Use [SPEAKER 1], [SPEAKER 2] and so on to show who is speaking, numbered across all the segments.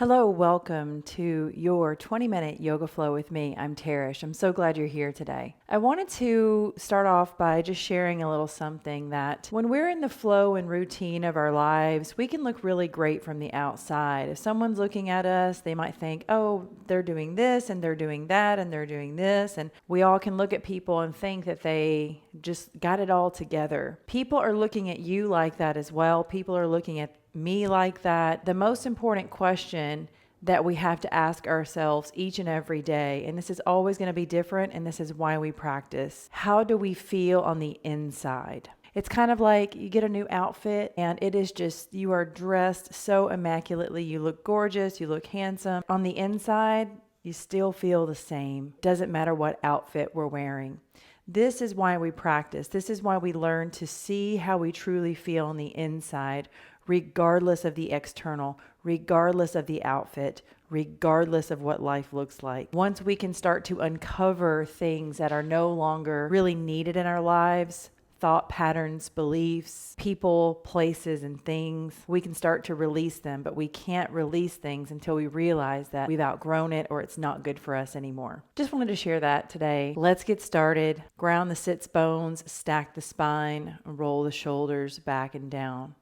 [SPEAKER 1] Hello, welcome to your 20-minute yoga flow with me. I'm Tarish. I'm so glad you're here today. I wanted to start off by just sharing a little something that when we're in the flow and routine of our lives, we can look really great from the outside. If someone's looking at us, they might think, oh, they're doing this and they're doing that and they're doing this. And we all can look at people and think that they just got it all together. People are looking at you like that as well. People are looking at me like that. The most important question that we have to ask ourselves each and every day, and this is always going to be different, and this is why we practice. How do we feel on the inside? It's kind of like you get a new outfit and it is just, you are dressed so immaculately. You look gorgeous, you look handsome. On the inside, you still feel the same. Doesn't matter what outfit we're wearing. This is why we practice. This is why we learn to see how we truly feel on the inside, regardless of the external, regardless of the outfit, regardless of what life looks like. Once we can start to uncover things that are no longer really needed in our lives, thought patterns, beliefs, people, places, and things, we can start to release them, but we can't release things until we realize that we've outgrown it or it's not good for us anymore. Just wanted to share that today. Let's get started. Ground the sits bones, stack the spine, roll the shoulders back and down.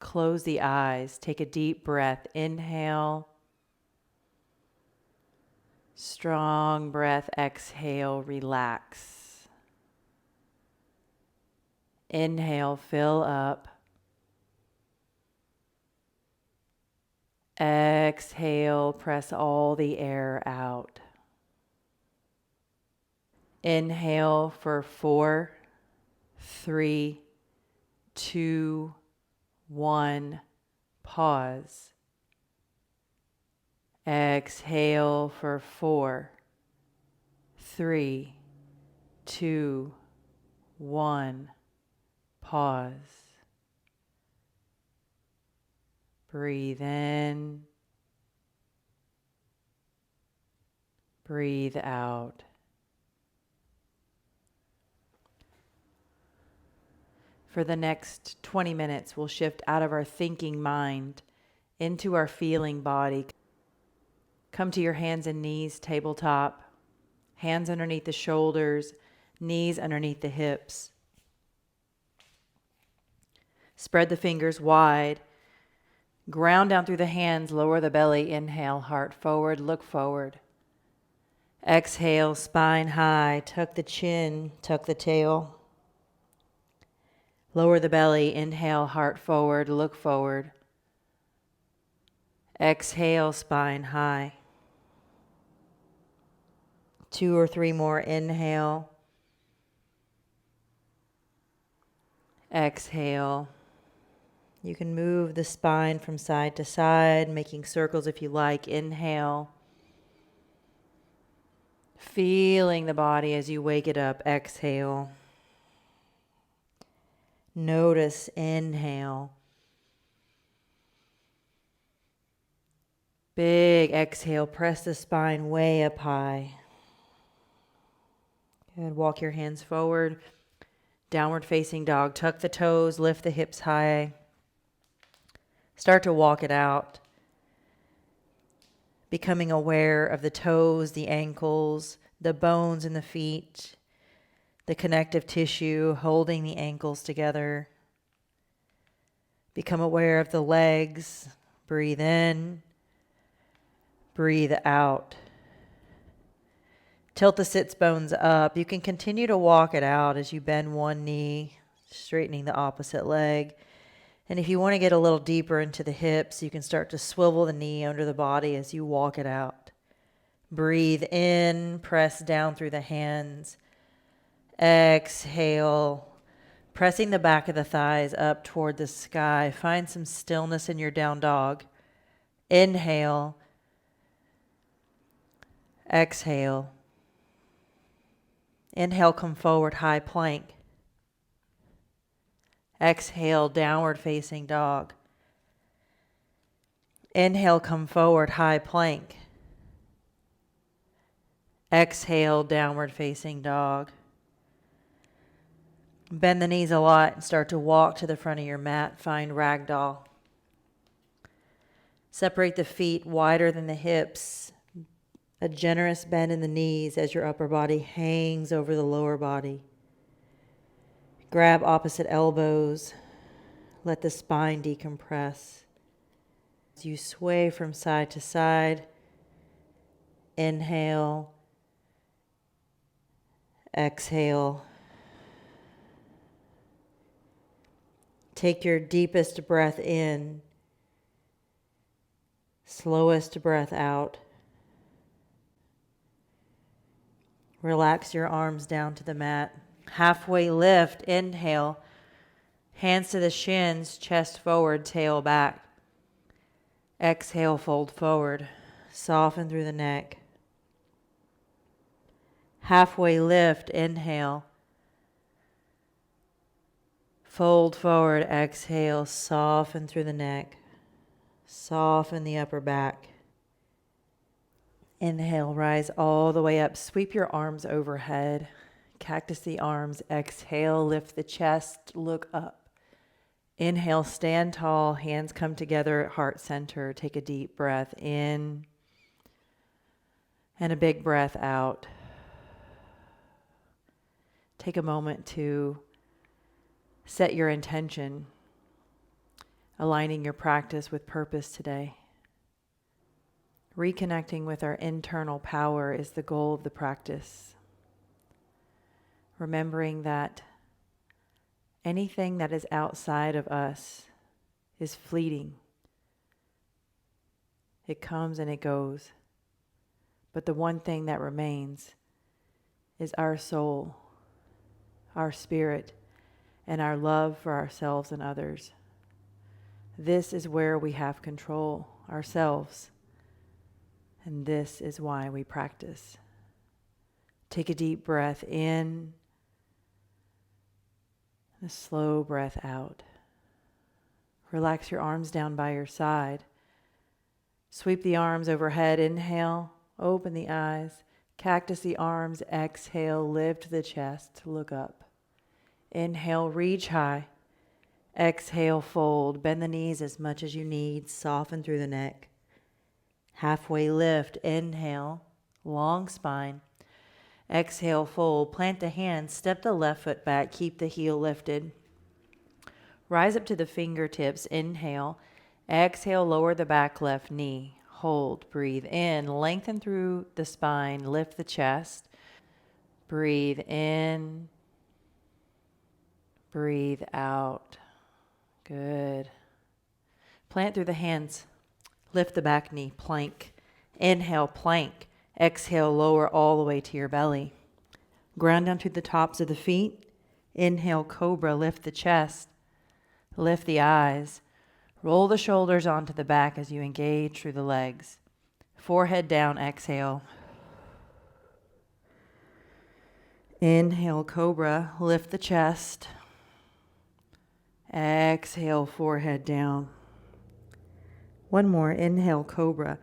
[SPEAKER 1] Close the eyes. Take a deep breath. Inhale. Strong breath. Exhale. Relax. Inhale. Fill up. Exhale. Press all the air out. Inhale for 4, 3, 2, 1, pause. Exhale for 4, 3, 2, 1, pause. Breathe in. Breathe out. For the next 20 minutes, we'll shift out of our thinking mind into our feeling body. Come to your hands and knees, tabletop. Hands underneath the shoulders, knees underneath the hips. Spread the fingers wide. Ground down through the hands, lower the belly. Inhale, heart forward, look forward. Exhale, spine high, tuck the chin, tuck the tail. Lower the belly, inhale, heart forward, look forward. Exhale, spine high. 2 or 3 more, inhale. Exhale. You can move the spine from side to side, making circles if you like. Inhale. Feeling the body as you wake it up. Exhale. Notice, inhale. Big exhale, press the spine way up high. Good, walk your hands forward. Downward facing dog, tuck the toes, lift the hips high. Start to walk it out. Becoming aware of the toes, the ankles, the bones in the feet, the connective tissue holding the ankles together. Become aware of the legs. Breathe in. Breathe out. Tilt the sits bones up. You can continue to walk it out as you bend one knee, straightening the opposite leg. And if you want to get a little deeper into the hips, you can start to swivel the knee under the body as you walk it out. Breathe in, press down through the hands. Exhale, pressing the back of the thighs up toward the sky. Find some stillness in your down dog. Inhale. Exhale. Inhale, come forward, high plank. Exhale, downward facing dog. Inhale, come forward, high plank. Exhale, downward facing dog. Bend the knees a lot and start to walk to the front of your mat. Find ragdoll. Separate the feet wider than the hips. A generous bend in the knees as your upper body hangs over the lower body. Grab opposite elbows. Let the spine decompress. As you sway from side to side, inhale, exhale. Take your deepest breath in, slowest breath out. Relax your arms down to the mat. Halfway lift, inhale, hands to the shins, chest forward, tail back. Exhale, fold forward, soften through the neck. Halfway lift, inhale, fold forward, exhale, soften through the neck, soften the upper back. Inhale, rise all the way up. Sweep your arms overhead. Cactus the arms. Exhale, lift the chest, look up. Inhale, stand tall. Hands come together at heart center. Take a deep breath in and a big breath out. Take a moment to set your intention, aligning your practice with purpose today. Reconnecting with our internal power is the goal of the practice. Remembering that anything that is outside of us is fleeting. It comes and it goes. But the one thing that remains is our soul, our spirit, and our love for ourselves and others. This is where we have control, ourselves. And this is why we practice. Take a deep breath in, and a slow breath out. Relax your arms down by your side. Sweep the arms overhead. Inhale, open the eyes. Cactus the arms. Exhale, lift the chest. Look up. Inhale, reach high. Exhale, fold. Bend the knees as much as you need. Soften through the neck. Halfway lift, inhale, long spine. Exhale, fold. Plant the hands, step the left foot back, keep the heel lifted. Rise up to the fingertips, inhale. Exhale, lower the back left knee. Hold, breathe in, lengthen through the spine, lift the chest. Breathe in, breathe out. Good. Plant through the hands. Lift the back knee, plank. Inhale, plank. Exhale, lower all the way to your belly. Ground down to the tops of the feet. Inhale, cobra, lift the chest. Lift the eyes. Roll the shoulders onto the back as you engage through the legs. Forehead down, exhale. Inhale, cobra, lift the chest. Exhale, forehead down. One more. Inhale, cobra.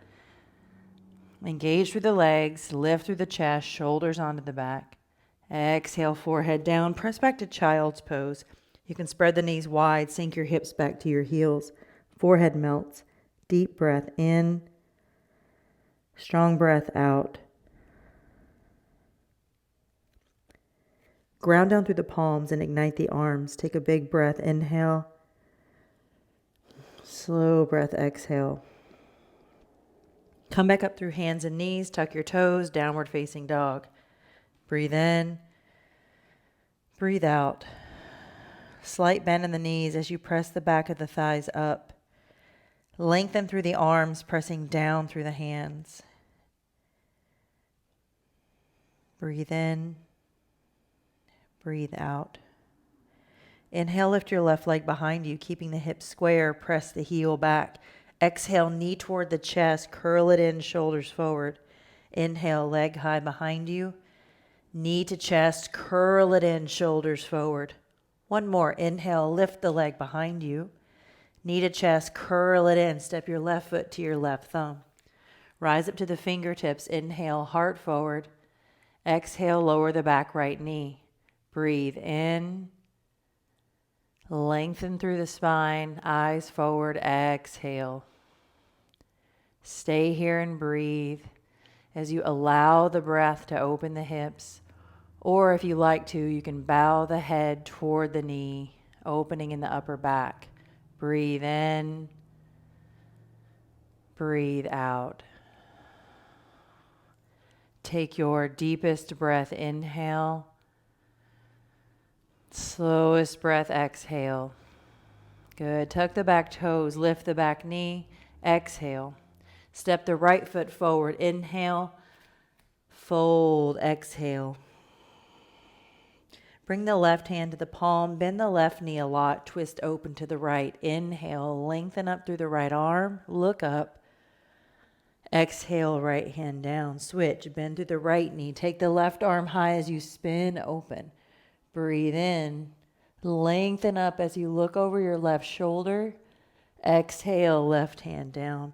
[SPEAKER 1] Engage through the legs, lift through the chest, shoulders onto the back. Exhale, forehead down. Press back to child's pose. You can spread the knees wide, sink your hips back to your heels. Forehead melts. Deep breath in. Strong breath out. Ground down through the palms and ignite the arms. Take a big breath. Inhale. Slow breath, exhale. Come back up through hands and knees. Tuck your toes, downward facing dog. Breathe in. Breathe out. Slight bend in the knees as you press the back of the thighs up. Lengthen through the arms, pressing down through the hands. Breathe in. Breathe out. Inhale, lift your left leg behind you, keeping the hips square. Press the heel back. Exhale, knee toward the chest. Curl it in, shoulders forward. Inhale, leg high behind you. Knee to chest. Curl it in, shoulders forward. One more. Inhale, lift the leg behind you. Knee to chest. Curl it in. Step your left foot to your left thumb. Rise up to the fingertips. Inhale, heart forward. Exhale, lower the back right knee. Breathe in. Lengthen through the spine, eyes forward, exhale. Stay here and breathe as you allow the breath to open the hips. Or if you like to, you can bow the head toward the knee, opening in the upper back. Breathe in, breathe out. Take your deepest breath, inhale. Slowest breath, exhale. Good. Tuck the back toes, lift the back knee, exhale. Step the right foot forward, inhale, fold, exhale. Bring the left hand to the palm, bend the left knee a lot, twist open to the right. Inhale, lengthen up through the right arm, look up. Exhale, right hand down, switch, bend through the right knee. Take the left arm high as you spin open. Breathe in, lengthen up as you look over your left shoulder. Exhale, left hand down.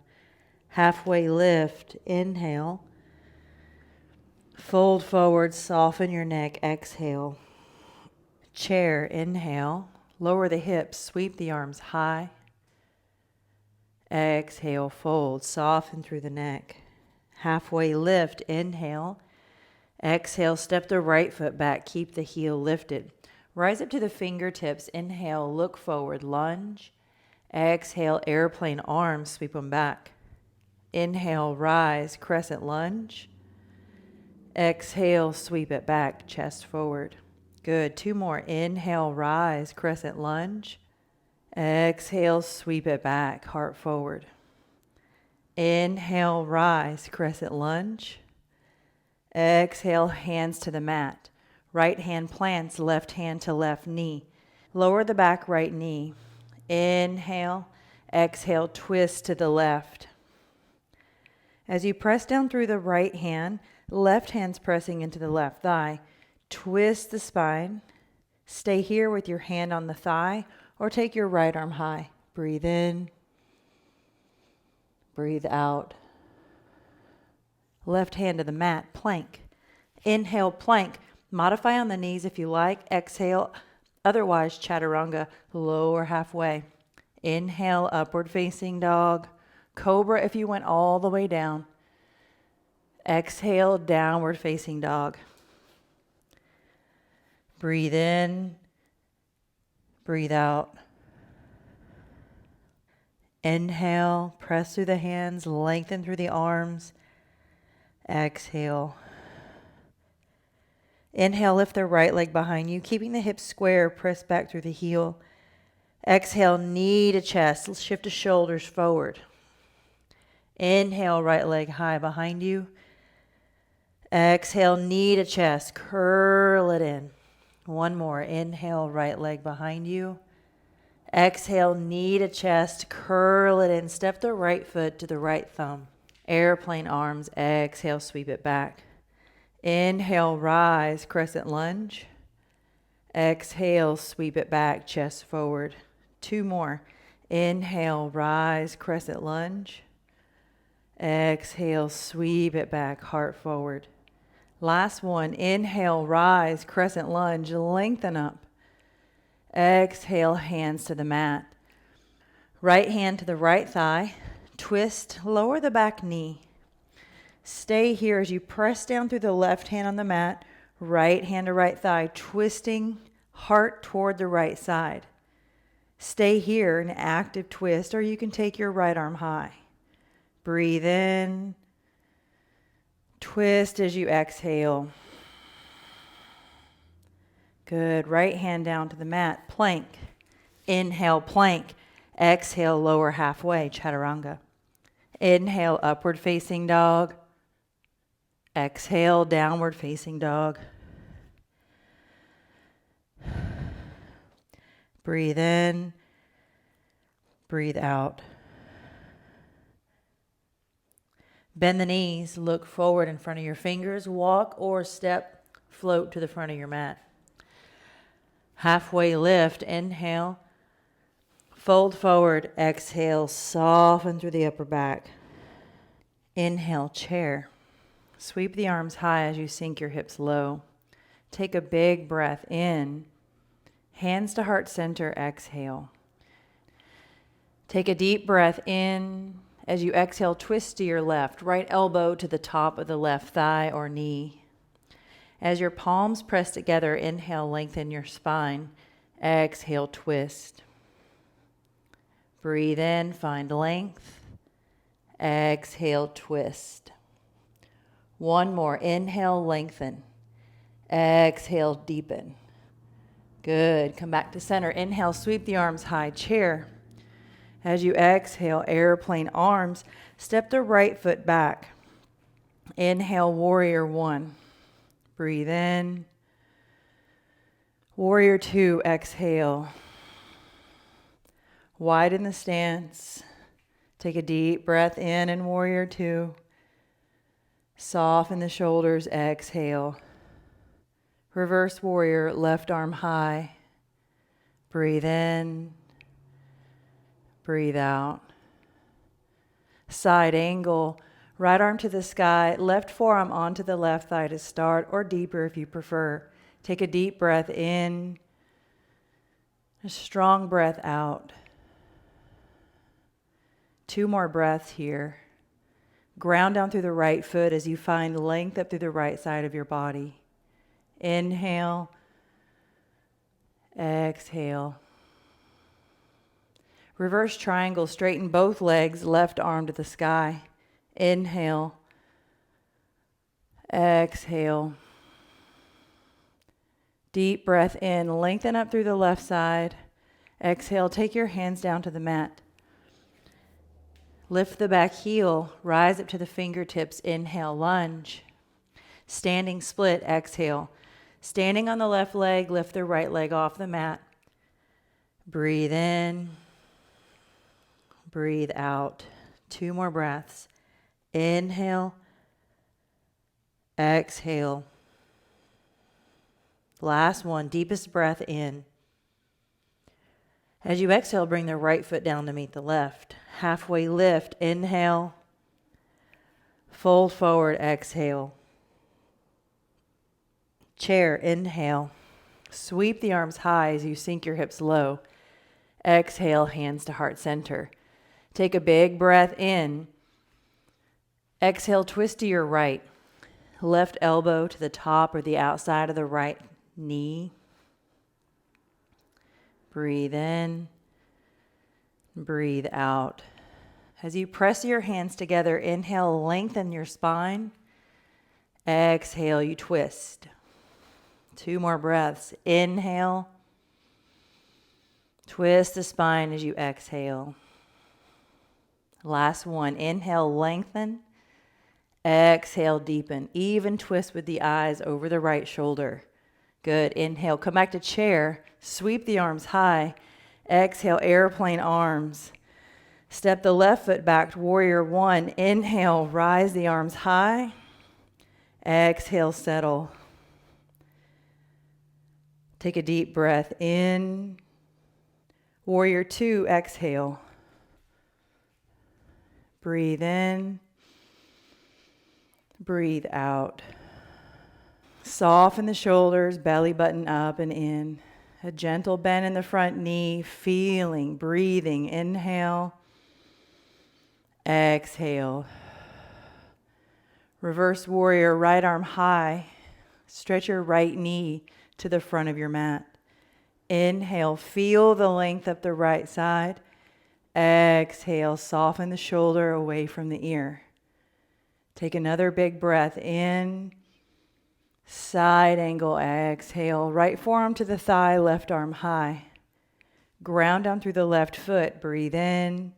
[SPEAKER 1] Halfway lift, inhale. Fold forward, soften your neck, exhale. Chair, inhale. Lower the hips, sweep the arms high. Exhale, fold, soften through the neck. Halfway lift, inhale. Exhale, step the right foot back, keep the heel lifted. Rise up to the fingertips, inhale, look forward, lunge. Exhale, airplane arms, sweep them back. Inhale, rise, crescent lunge. Exhale, sweep it back, chest forward. Good, 2 more. Inhale, rise, crescent lunge. Exhale, sweep it back, heart forward. Inhale, rise, crescent lunge. Exhale, hands to the mat. Right hand plants, left hand to left knee. Lower the back right knee. Inhale, exhale, twist to the left. As you press down through the right hand, left hand's pressing into the left thigh. Twist the spine. Stay here with your hand on the thigh or take your right arm high. Breathe in. Breathe out. Left hand to the mat, plank. Inhale, plank. Modify on the knees if you like. Exhale, otherwise chaturanga, lower halfway. Inhale, upward facing dog. Cobra if you went all the way down. Exhale, downward facing dog. Breathe in. Breathe out. Inhale, press through the hands, lengthen through the arms. Exhale. Inhale, lift the right leg behind you, keeping the hips square, press back through the heel. Exhale, knee to chest, shift the shoulders forward. Inhale, right leg high behind you. Exhale, knee to chest, curl it in. 1 more. Inhale, right leg behind you. Exhale, knee to chest, curl it in. Step the right foot to the right thumb. Airplane arms, exhale, sweep it back. Inhale, rise, crescent lunge. Exhale, sweep it back, chest forward. 2 more. Inhale, rise, crescent lunge. Exhale, sweep it back, heart forward. Last one. Inhale, rise, crescent lunge, lengthen up. Exhale, hands to the mat. Right hand to the right thigh. Twist, lower the back knee. Stay here as you press down through the left hand on the mat. Right hand to right thigh, twisting, heart toward the right side. Stay here in active twist, or you can take your right arm high. Breathe in. Twist as you exhale. Good. Right hand down to the mat. Plank. Inhale, plank. Exhale, lower halfway, chaturanga. Inhale, upward facing dog. Exhale, downward facing dog. Breathe in. Breathe out. Bend the knees, look forward in front of your fingers, walk or step, float to the front of your mat. Halfway lift, inhale, fold forward, exhale, soften through the upper back. Inhale, chair. Sweep the arms high as you sink your hips low. Take a big breath in, hands to heart center, exhale. Take a deep breath in, As you exhale, twist to your left, right elbow to the top of the left thigh or knee. As your palms press together, inhale, lengthen your spine. Exhale, twist. Breathe in, find length. Exhale, twist. One more. Inhale, lengthen. Exhale, deepen. Good. Come back to center. Inhale, sweep the arms high, chair. As you exhale, airplane arms, step the right foot back. Inhale, warrior one. Breathe in. Warrior two, exhale. Widen the stance. Take a deep breath in and warrior two. Soften the shoulders, exhale. Reverse warrior, left arm high. Breathe in. Breathe out. Side angle, right arm to the sky, left forearm onto the left thigh to start, or deeper if you prefer. Take a deep breath in. A strong breath out. 2 more breaths here. Ground down through the right foot as you find length up through the right side of your body. Inhale. Exhale. Reverse triangle, straighten both legs, left arm to the sky. Inhale. Exhale. Deep breath in, lengthen up through the left side. Exhale, take your hands down to the mat. Lift the back heel, rise up to the fingertips. Inhale, lunge. Standing split, exhale. Standing on the left leg, lift the right leg off the mat. Breathe in. Breathe out. 2 more breaths. Inhale. Exhale. Last one, deepest breath in. As you exhale, bring the right foot down to meet the left. Halfway lift, inhale. Fold forward, exhale. Chair, inhale. Sweep the arms high as you sink your hips low. Exhale, hands to heart center. Take a big breath in. Exhale, twist to your right. Left elbow to the top or the outside of the right knee. Breathe in. Breathe out. As you press your hands together, inhale, lengthen your spine. Exhale, you twist. 2 more breaths. Inhale. Twist the spine as you exhale. Last one. Inhale, lengthen. Exhale, deepen. Even twist with the eyes over the right shoulder. Good. Inhale, come back to chair. Sweep the arms high. Exhale, airplane arms. Step the left foot back, warrior one. Inhale, rise the arms high. Exhale, settle. Take a deep breath in. Warrior two, exhale. Breathe in. Breathe out. Soften the shoulders, belly button up and in. A gentle bend in the front knee, feeling, breathing. Inhale. Exhale. Reverse warrior, right arm high. Stretch your right knee to the front of your mat. Inhale, feel the length up the right side. Exhale, soften the shoulder away from the ear. Take another big breath in. Side angle, exhale. Right forearm to the thigh, left arm high. Ground down through the left foot. Breathe in.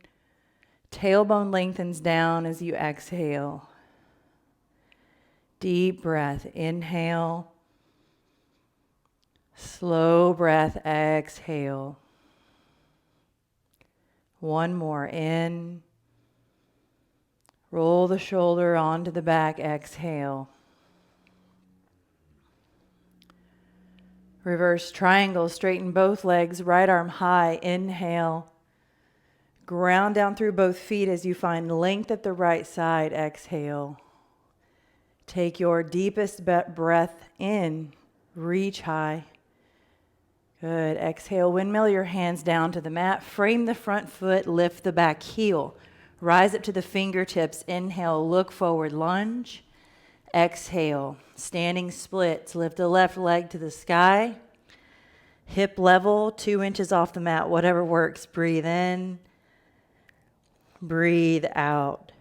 [SPEAKER 1] Tailbone lengthens down as you exhale. Deep breath, inhale. Slow breath, exhale. One more in. Roll the shoulder onto the back, exhale. Reverse triangle, straighten both legs, right arm high, inhale. Ground down through both feet as you find length at the right side, exhale. Take your deepest breath in, reach high. Good, exhale, windmill your hands down to the mat, frame the front foot, lift the back heel. Rise up to the fingertips. Inhale, look forward, lunge. Exhale, standing splits. Lift the left leg to the sky. Hip level, 2 inches off the mat, whatever works. Breathe in. Breathe out.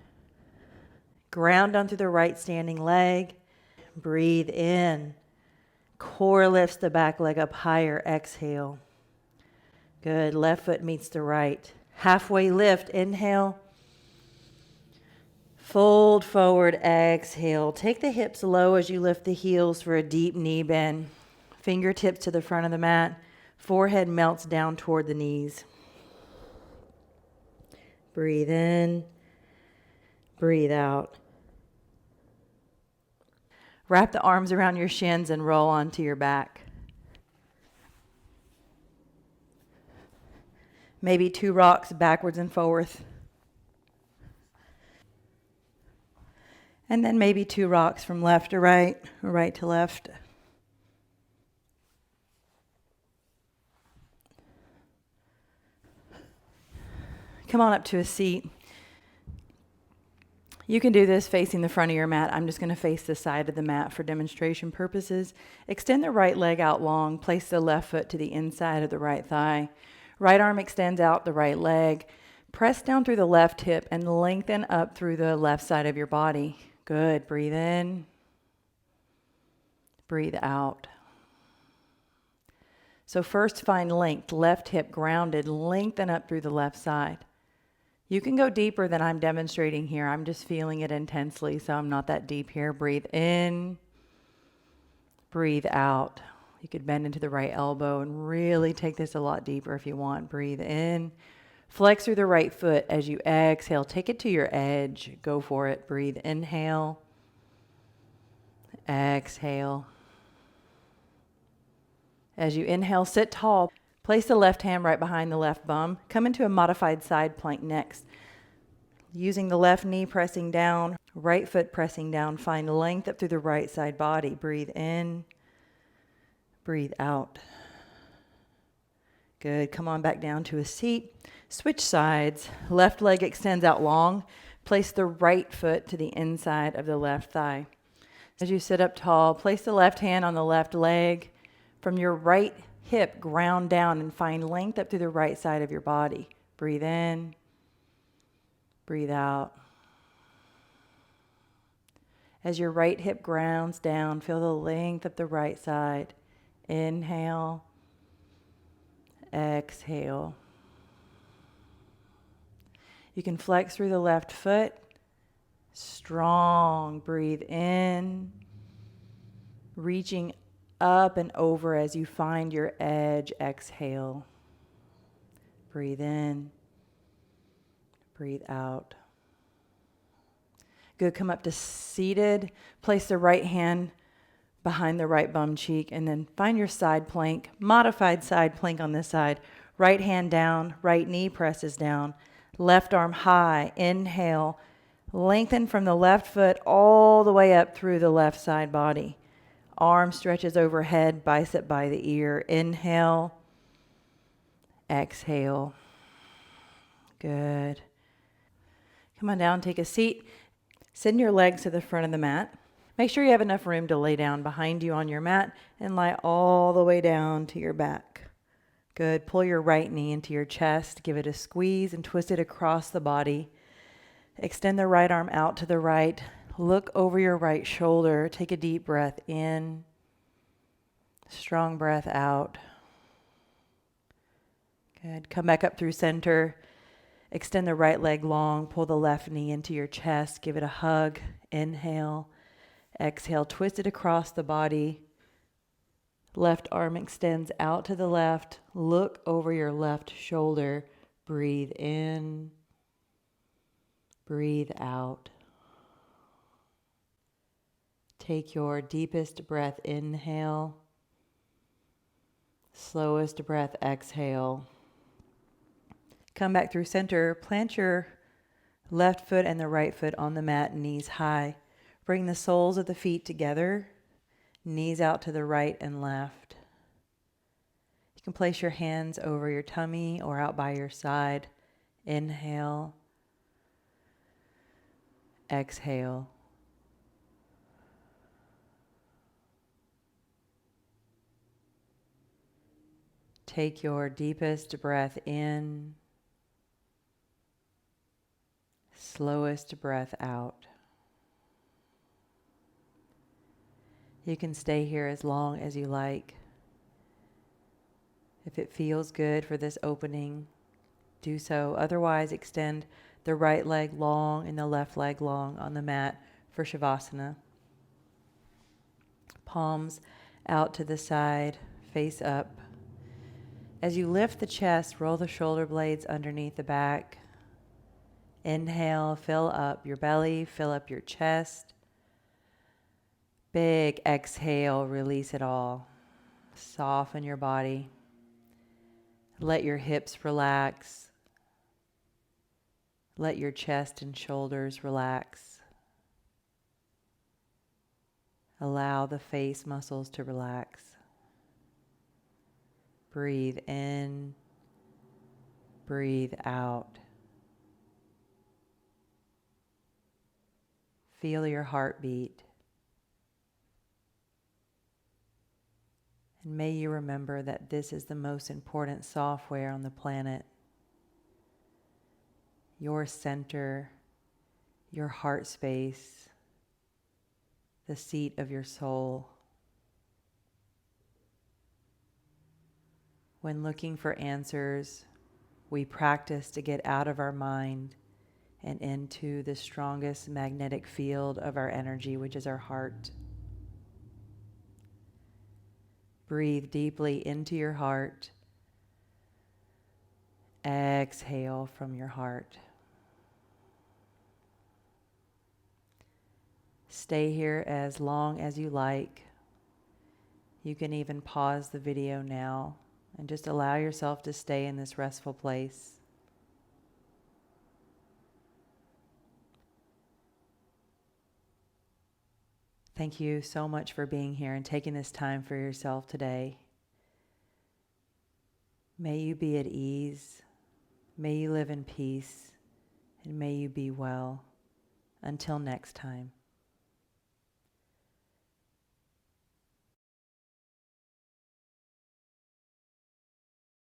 [SPEAKER 1] Ground down through the right standing leg. Breathe in. Core lifts the back leg up higher. Exhale. Good. Left foot meets the right. Halfway lift. Inhale. Fold forward. Exhale. Take the hips low as you lift the heels for a deep knee bend. Fingertips to the front of the mat. Forehead melts down toward the knees. Breathe in. Breathe out. Wrap the arms around your shins and roll onto your back. Maybe 2 rocks backwards and forwards. And then maybe 2 rocks from left to right, or right to left. Come on up to a seat. You can do this facing the front of your mat. I'm just going to face the side of the mat for demonstration purposes. Extend the right leg out long. Place the left foot to the inside of the right thigh. Right arm extends out the right leg. Press down through the left hip and lengthen up through the left side of your body. Good. Breathe in. Breathe out. So first find length. Left hip grounded. Lengthen up through the left side. You can go deeper than I'm demonstrating here. I'm just feeling it intensely, so I'm not that deep here. Breathe in. Breathe out. You could bend into the right elbow and really take this a lot deeper if you want. Breathe in. Flex through the right foot as you exhale. Take it to your edge. Go for it. Breathe. Inhale. Exhale. As you inhale, sit tall. Place the left hand right behind the left bum. Come into a modified side plank next. Using the left knee pressing down, right foot pressing down. Find length up through the right side body. Breathe in. Breathe out. Good. Come on back down to a seat. Switch sides. Left leg extends out long. Place the right foot to the inside of the left thigh. As you sit up tall, place the left hand on the left leg. From your right hip, ground down and find length up through the right side of your body. Breathe in. Breathe out. As your right hip grounds down, feel the length of the right side. Inhale. Exhale. You can flex through the left foot. Strong. Breathe in. Reaching up and over as you find your edge. Exhale. Breathe in. Breathe out. Good. Come up to seated. Place the right hand behind the right bum cheek and then find your side plank. Modified side plank on this side. Right hand down. Right knee presses down. Left arm high. Inhale. Lengthen from the left foot all the way up through the left side body. Arm stretches overhead, bicep by the ear. Inhale. Exhale. Good. Come on down, take a seat. Send your legs to the front of the mat. Make sure you have enough room to lay down behind you on your mat and lie all the way down to your back. Good. Pull your right knee into your chest. Give it a squeeze and twist it across the body. Extend the right arm out to the right. Look over your right shoulder. Take a deep breath in. Strong breath out. Good. Come back up through center. Extend the right leg long. Pull the left knee into your chest. Give it a hug. Inhale. Exhale. Twist it across the body. Left arm extends out to the left. Look over your left shoulder. Breathe in. Breathe out. Take your deepest breath, inhale. Slowest breath, exhale. Come back through center. Plant your left foot and the right foot on the mat, knees high. Bring the soles of the feet together, knees out to the right and left. You can place your hands over your tummy or out by your side. Inhale. Exhale. Take your deepest breath in, slowest breath out. You can stay here as long as you like. If it feels good for this opening, do so. Otherwise, extend the right leg long and the left leg long on the mat for Shavasana. Palms out to the side, face up. As you lift the chest, roll the shoulder blades underneath the back. Inhale, fill up your belly, fill up your chest. Big exhale, release it all. Soften your body. Let your hips relax. Let your chest and shoulders relax. Allow the face muscles to relax. Breathe in, breathe out. Feel your heartbeat. And may you remember that this is the most important software on the planet. Your center, your heart space, the seat of your soul. When looking for answers, we practice to get out of our mind and into the strongest magnetic field of our energy, which is our heart. Breathe deeply into your heart. Exhale from your heart. Stay here as long as you like. You can even pause the video now and just allow yourself to stay in this restful place. Thank you so much for being here and taking this time for yourself today. May you be at ease. May you live in peace. And may you be well. Until next time.